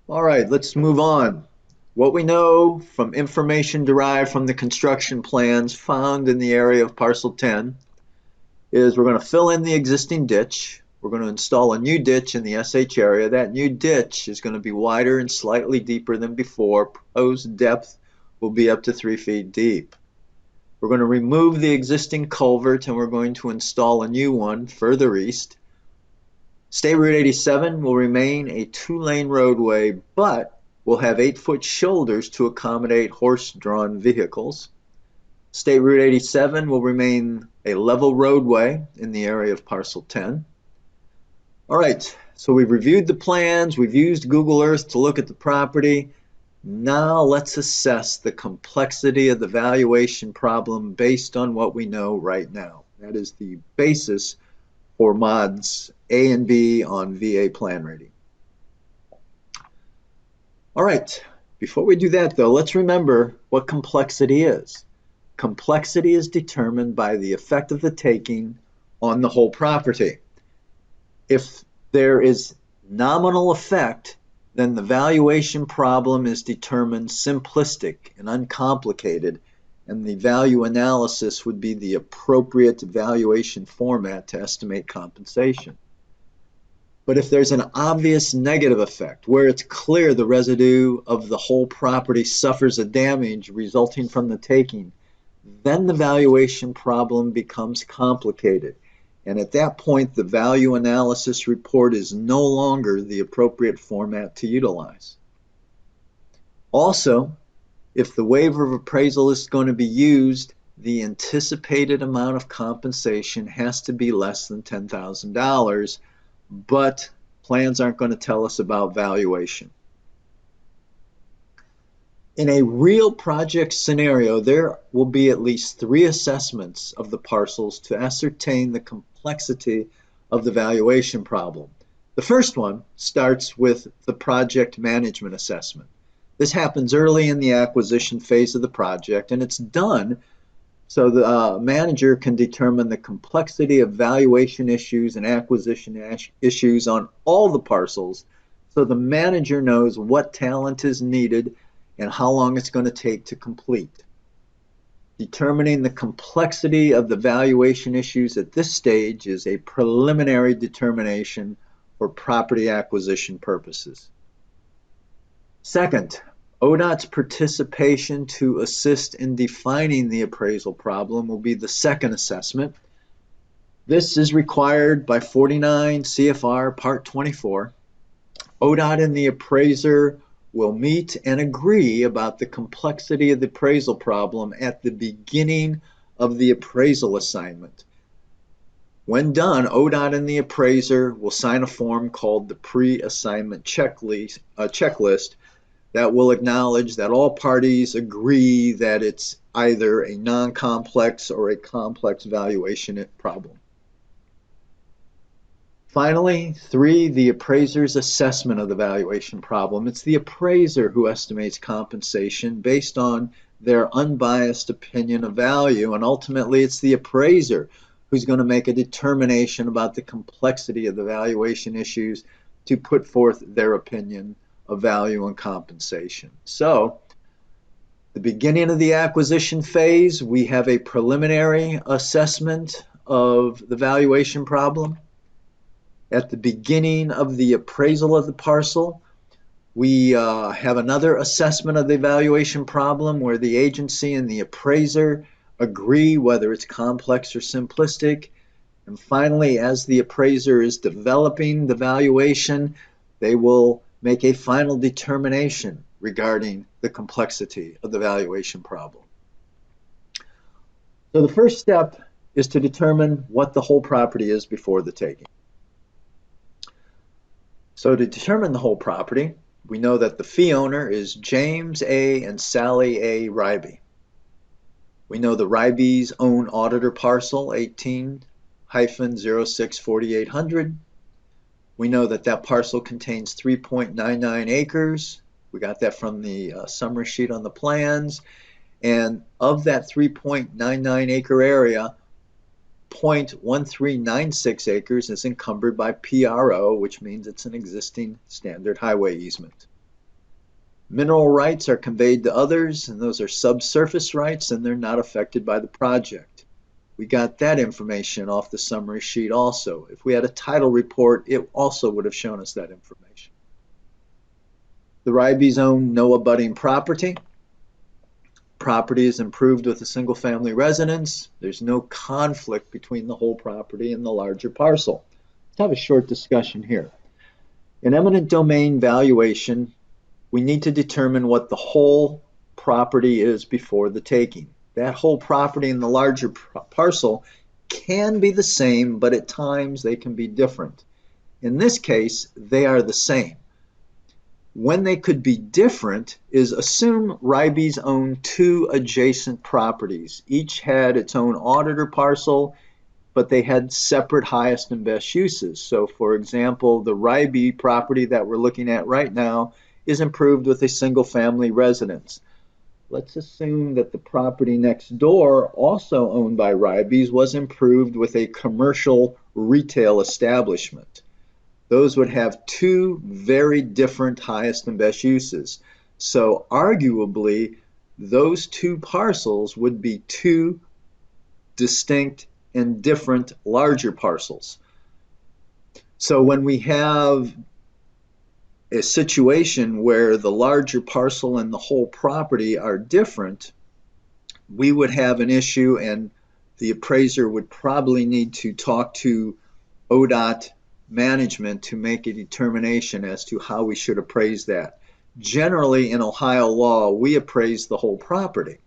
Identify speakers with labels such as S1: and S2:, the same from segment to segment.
S1: All right, let's move on. What we know from information derived from the construction plans found in the area of Parcel 10 is we're going to fill in the existing ditch. We're going to install a new ditch in the SH area. That new ditch is going to be wider and slightly deeper than before. Proposed depth will be up to 3 feet deep. We're going to remove the existing culvert and we're going to install a new one further east. State Route 87 will remain a 2-lane roadway, but will have 8-foot shoulders to accommodate horse-drawn vehicles. State Route 87 will remain a level roadway in the area of Parcel 10. All right, so we've reviewed the plans, we've used Google Earth to look at the property. Now let's assess the complexity of the valuation problem based on what we know right now. That is the basis for mods A and B on VA plan rating. All right, before we do that though, let's remember what complexity is. Complexity is determined by the effect of the taking on the whole property. If there is nominal effect, then the valuation problem is determined simplistic and uncomplicated, and the value analysis would be the appropriate valuation format to estimate compensation. But if there's an obvious negative effect, where it's clear the residue of the whole property suffers a damage resulting from the taking, then the valuation problem becomes complicated. And at that point, the value analysis report is no longer the appropriate format to utilize. Also, if the waiver of appraisal is going to be used, the anticipated amount of compensation has to be less than $10,000, but plans aren't going to tell us about valuation. In a real project scenario, there will be at least 3 assessments of the parcels to ascertain the complexity of the valuation problem. The first one starts with the project management assessment. This happens early in the acquisition phase of the project, and it's done so the manager can determine the complexity of valuation issues and acquisition issues on all the parcels, so the manager knows what talent is needed and how long it's going to take to complete. Determining the complexity of the valuation issues at this stage is a preliminary determination for property acquisition purposes. Second, ODOT's participation to assist in defining the appraisal problem will be the second assessment. This is required by 49 CFR Part 24. ODOT and the appraiser will meet and agree about the complexity of the appraisal problem at the beginning of the appraisal assignment. When done, ODOT and the appraiser will sign a form called the pre-assignment checklist that will acknowledge that all parties agree that it's either a non-complex or a complex valuation problem. Finally, 3, the appraiser's assessment of the valuation problem. It's the appraiser who estimates compensation based on their unbiased opinion of value, and ultimately it's the appraiser who's going to make a determination about the complexity of the valuation issues to put forth their opinion of value and compensation. So, the beginning of the acquisition phase, we have a preliminary assessment of the valuation problem. At the beginning of the appraisal of the parcel, we have another assessment of the evaluation problem where the agency and the appraiser agree whether it's complex or simplistic. And finally, as the appraiser is developing the valuation, they will make a final determination regarding the complexity of the valuation problem. So the first step is to determine what the whole property is before the taking. So to determine the whole property, we know that the fee owner is James A. and Sally A. Riebe. We know the Riebe's own auditor parcel 18-06-4800. We know that that parcel contains 3.99 acres. We got that from the summary sheet on the plans. And of that 3.99 acre area, 0.1396 acres is encumbered by PRO, which means it's an existing standard highway easement. Mineral rights are conveyed to others, and those are subsurface rights, and they're not affected by the project. We got that information off the summary sheet also. If we had a title report, it also would have shown us that information. The Riebe's own no abutting property. Property is improved with a single-family residence. There's no conflict between the whole property and the larger parcel. Let's have a short discussion here. In eminent domain valuation, we need to determine what the whole property is before the taking. That whole property and the larger parcel can be the same, but at times they can be different. In this case, they are the same. When they could be different is assume Riebe's owned two adjacent properties. Each had its own auditor parcel, but they had separate highest and best uses. So for example, the Riebe property that we're looking at right now is improved with a single family residence. Let's assume that the property next door, also owned by Riebe's, was improved with a commercial retail establishment. Those would have two very different highest and best uses. So arguably, those two parcels would be two distinct and different larger parcels. So when we have a situation where the larger parcel and the whole property are different, we would have an issue, and the appraiser would probably need to talk to ODOT management to make a determination as to how we should appraise that. Generally, in Ohio law, we appraise the whole property.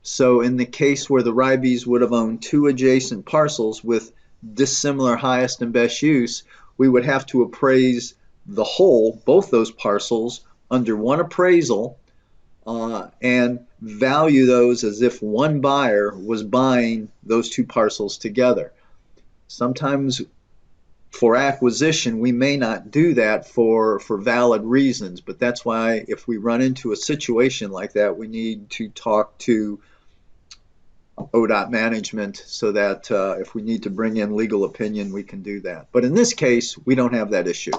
S1: So in the case where the Riebes would have owned two adjacent parcels with dissimilar highest and best use, we would have to appraise the whole, both those parcels, under one appraisal and value those as if one buyer was buying those two parcels together. Sometimes for acquisition, we may not do that for valid reasons, but that's why if we run into a situation like that, we need to talk to ODOT management so that if we need to bring in legal opinion, we can do that. But in this case, we don't have that issue.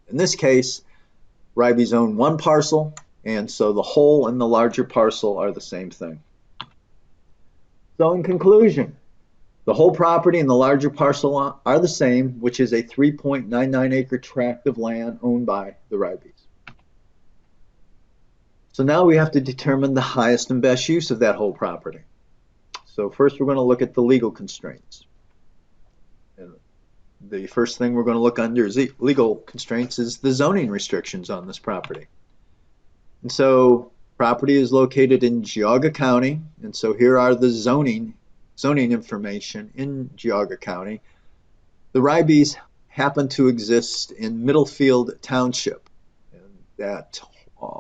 S1: In this case, Riebe's own one parcel, and so the whole and the larger parcel are the same thing. So in conclusion, the whole property and the larger parcel are the same, which is a 3.99 acre tract of land owned by the Riebes. So now we have to determine the highest and best use of that whole property. So first we're going to look at the legal constraints. And the first thing we're going to look under legal constraints is the zoning restrictions on this property. And so property is located in Geauga County, and so here are the zoning information in Geauga County. The Riebes happen to exist in Middlefield Township. And that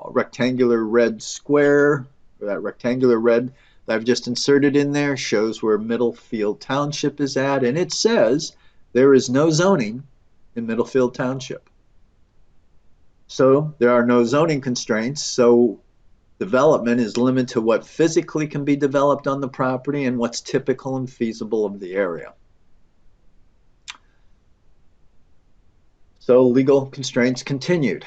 S1: rectangular red square, or that rectangular red that I've just inserted in there, shows where Middlefield Township is at, and it says there is no zoning in Middlefield Township. So there are no zoning constraints, so development is limited to what physically can be developed on the property and what's typical and feasible of the area. So legal constraints continued.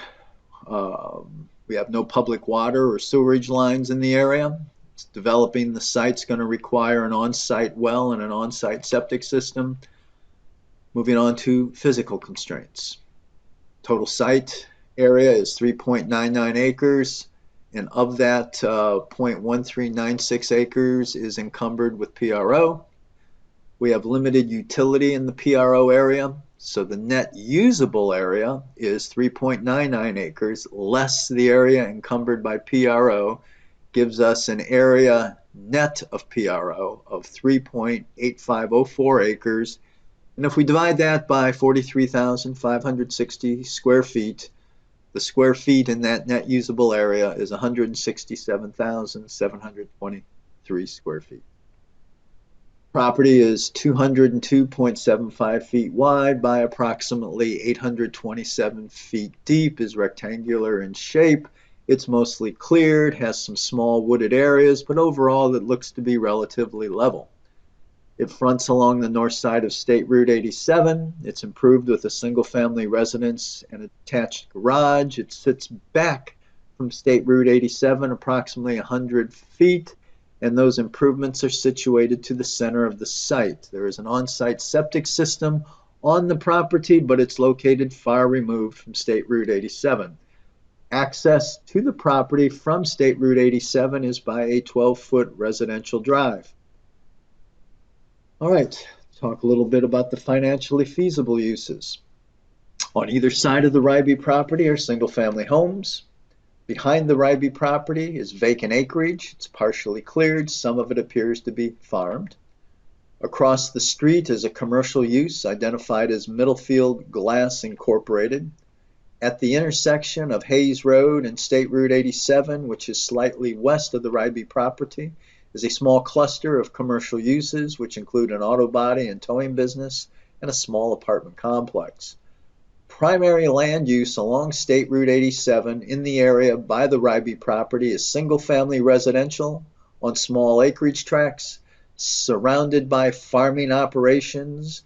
S1: We have no public water or sewerage lines in the area. Developing the site's going to require an on-site well and an on-site septic system. Moving on to physical constraints. Total site area is 3.99 acres. And of that, 0.1396 acres is encumbered with PRO. We have limited utility in the PRO area, so the net usable area is 3.99 acres, less the area encumbered by PRO, gives us an area net of PRO of 3.8504 acres. And if we divide that by 43,560 square feet, the square feet in that net usable area is 167,723 square feet. Property is 202.75 feet wide by approximately 827 feet deep, is rectangular in shape. It's mostly cleared, has some small wooded areas, but overall it looks to be relatively level. It fronts along the north side of State Route 87. It's improved with a single-family residence and attached garage. It sits back from State Route 87, approximately 100 feet, and those improvements are situated to the center of the site. There is an on-site septic system on the property, but it's located far removed from State Route 87. Access to the property from State Route 87 is by a 12-foot residential drive. All right, talk a little bit about the financially feasible uses. On either side of the Riebe property are single-family homes. Behind the Riebe property is vacant acreage. It's partially cleared. Some of it appears to be farmed. Across the street is a commercial use identified as Middlefield Glass Incorporated. At the intersection of Hayes Road and State Route 87, which is slightly west of the Riebe property, is a small cluster of commercial uses, which include an auto body and towing business and a small apartment complex. Primary land use along State Route 87 in the area by the Riebe property is single-family residential on small acreage tracts, surrounded by farming operations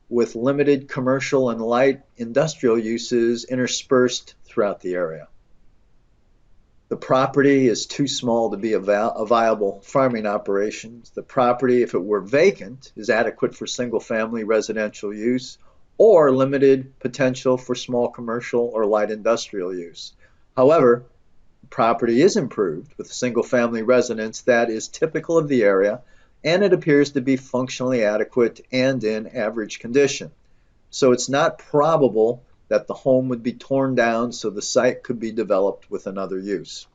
S1: with limited commercial and light industrial uses interspersed throughout the area. The property is too small to be a viable farming operation. The property, if it were vacant, is adequate for single-family residential use or limited potential for small commercial or light industrial use. However, the property is improved with single-family residence that is typical of the area, and it appears to be functionally adequate and in average condition. So it's not probable that the home would be torn down so the site could be developed with another use.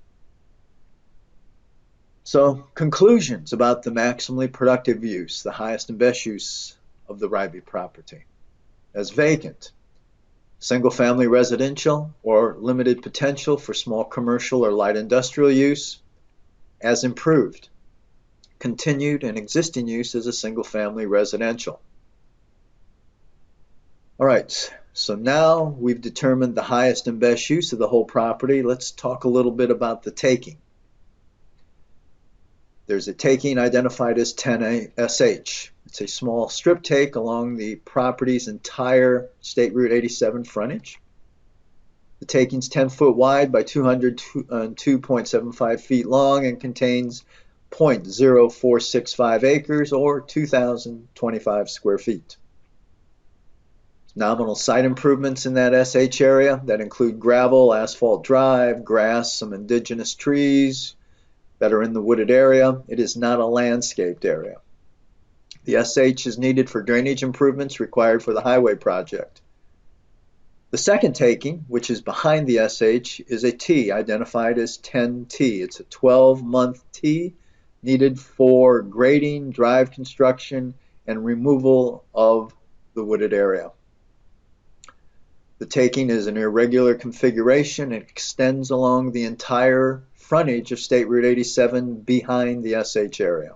S1: So conclusions about the maximally productive use, the highest and best use of the Riebe property. As vacant, single-family residential or limited potential for small commercial or light industrial use. As improved, continued and existing use as a single-family residential. All right, so now we've determined the highest and best use of the whole property. Let's talk a little bit about the taking. There's a taking identified as 10SH. It's a small strip take along the property's entire State Route 87 frontage. The taking's 10 foot wide by 202.75 feet long and contains 0.0465 acres or 2,025 square feet. Nominal site improvements in that SH area that include gravel, asphalt drive, grass, some indigenous trees that are in the wooded area. It is not a landscaped area. The SH is needed for drainage improvements required for the highway project. The second taking, which is behind the SH, is a T identified as 10T. It's a 12-month T needed for grading, drive construction, and removal of the wooded area. The taking is an irregular configuration. It extends along the entire frontage of State Route 87 behind the SH area.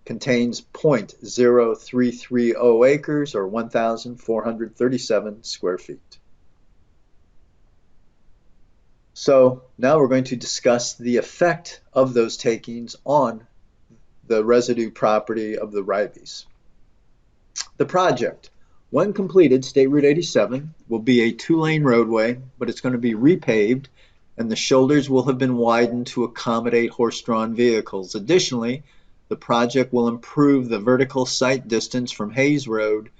S1: Contains 0.0330 acres or 1,437 square feet. So now we're going to discuss the effect of those takings on the residue property of the Riebes. The project, when completed, State Route 87 will be a 2-lane roadway, but it's going to be repaved, and the shoulders will have been widened to accommodate horse-drawn vehicles. Additionally, the project will improve the vertical sight distance from Hayes Road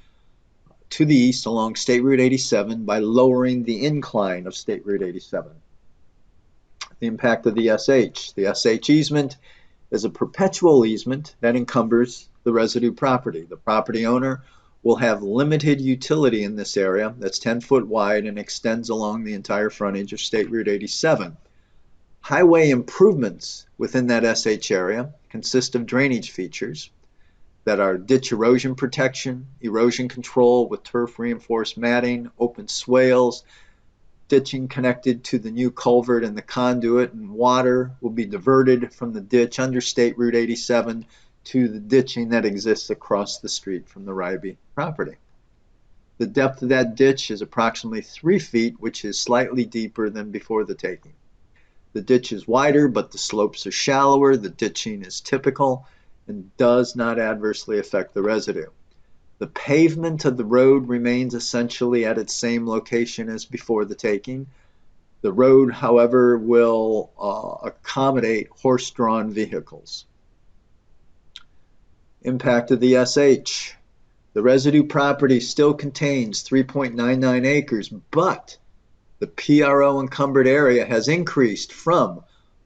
S1: to the east along State Route 87 by lowering the incline of State Route 87. The impact of the SH. The SH easement is a perpetual easement that encumbers the residue property. The property owner will have limited utility in this area that's 10 foot wide and extends along the entire frontage of State Route 87. Highway improvements within that SH area consist of drainage features that are ditch erosion protection, erosion control with turf reinforced matting, open swales, ditching connected to the new culvert and the conduit, and water will be diverted from the ditch under State Route 87 to the ditching that exists across the street from the Riebe property. The depth of that ditch is approximately 3 feet, which is slightly deeper than before the taking. The ditch is wider, but the slopes are shallower. The ditching is typical and does not adversely affect the residue. The pavement of the road remains essentially at its same location as before the taking. The road, however, will accommodate horse-drawn vehicles. Impact of the SH. The residue property still contains 3.99 acres, but the PRO encumbered area has increased from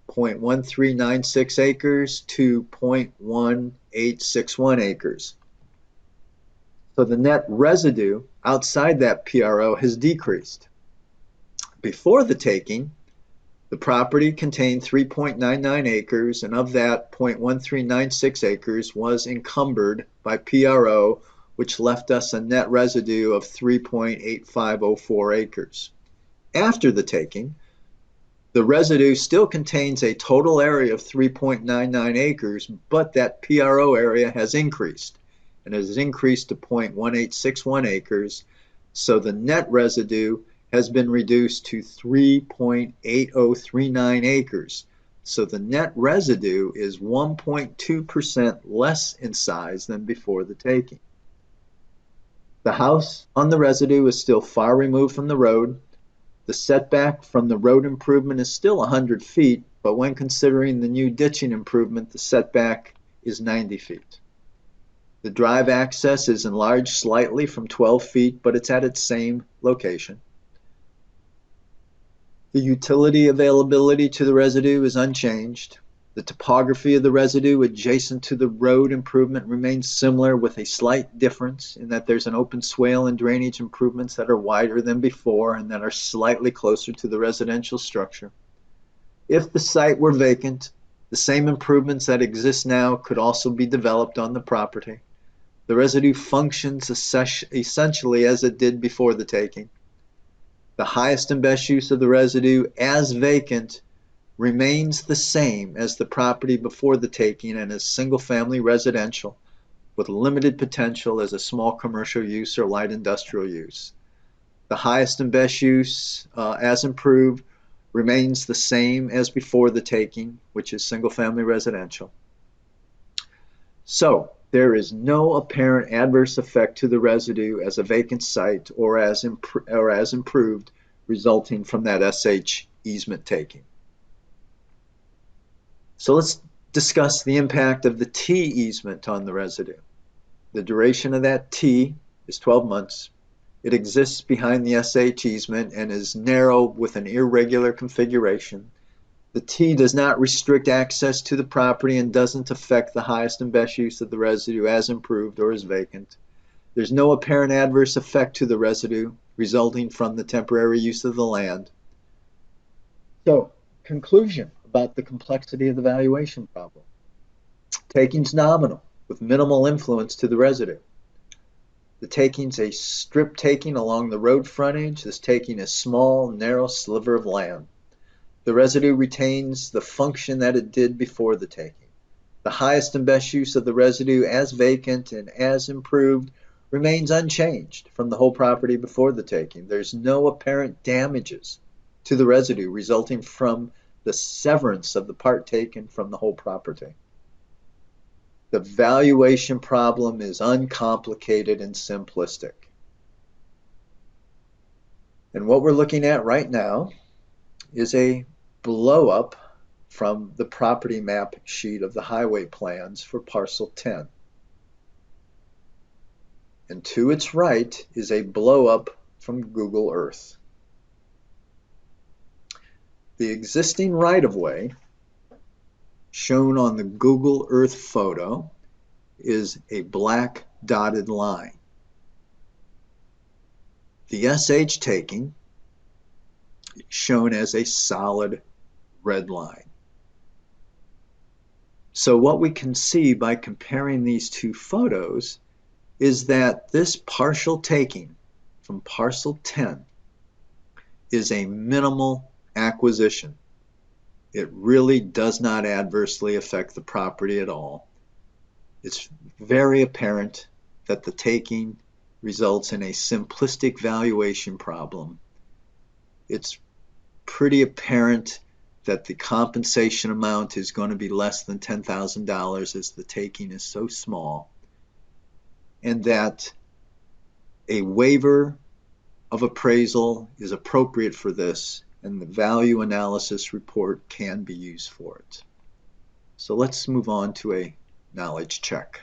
S1: 0.1396 acres to 0.1861 acres. So the net residue outside that PRO has decreased. Before the taking, the property contained 3.99 acres, and of that, 0.1396 acres was encumbered by PRO, which left us a net residue of 3.8504 acres. After the taking, the residue still contains a total area of 3.99 acres, but that PRO area has increased, and it has increased to 0.1861 acres, so the net residue has been reduced to 3.8039 acres. So the net residue is 1.2% less in size than before the taking. The house on the residue is still far removed from the road. The setback from the road improvement is still 100 feet, but when considering the new ditching improvement, the setback is 90 feet. The drive access is enlarged slightly from 12 feet, but it's at its same location. The utility availability to the residue is unchanged. The topography of the residue adjacent to the road improvement remains similar, with a slight difference in that there's an open swale and drainage improvements that are wider than before and that are slightly closer to the residential structure. If the site were vacant, the same improvements that exist now could also be developed on the property. The residue functions essentially as it did before the taking. The highest and best use of the residue as vacant remains the same as the property before the taking and is single-family residential with limited potential as a small commercial use or light industrial use. The highest and best use as improved remains the same as before the taking, which is single-family residential. So there is no apparent adverse effect to the residue as a vacant site or as improved resulting from that SH easement taking. So let's discuss the impact of the T-easement on the residue. The duration of that T is 12 months. It exists behind the SH-easement and is narrow with an irregular configuration. The T does not restrict access to the property and doesn't affect the highest and best use of the residue as improved or as vacant. There's no apparent adverse effect to the residue resulting from the temporary use of the land. So, conclusion about the complexity of the valuation problem. Taking's nominal with minimal influence to the residue. The taking's a strip taking along the road frontage. This taking is small, narrow sliver of land. The residue retains the function that it did before the taking. The highest and best use of the residue as vacant and as improved remains unchanged from the whole property before the taking. There's no apparent damages to the residue resulting from the severance of the part taken from the whole property. The valuation problem is uncomplicated and simplistic. And what we're looking at right now is a blow-up from the property map sheet of the highway plans for Parcel 10. And to its right is a blow-up from Google Earth. The existing right-of-way shown on the Google Earth photo is a black dotted line. The SH taking shown as a solid red line. So what we can see by comparing these two photos is that this partial taking from Parcel 10 is a minimal acquisition. It really does not adversely affect the property at all. It's very apparent that the taking results in a simplistic valuation problem. It's pretty apparent that the compensation amount is going to be less than $10,000 as the taking is so small, and that a waiver of appraisal is appropriate for this, and the value analysis report can be used for it. So let's move on to a knowledge check.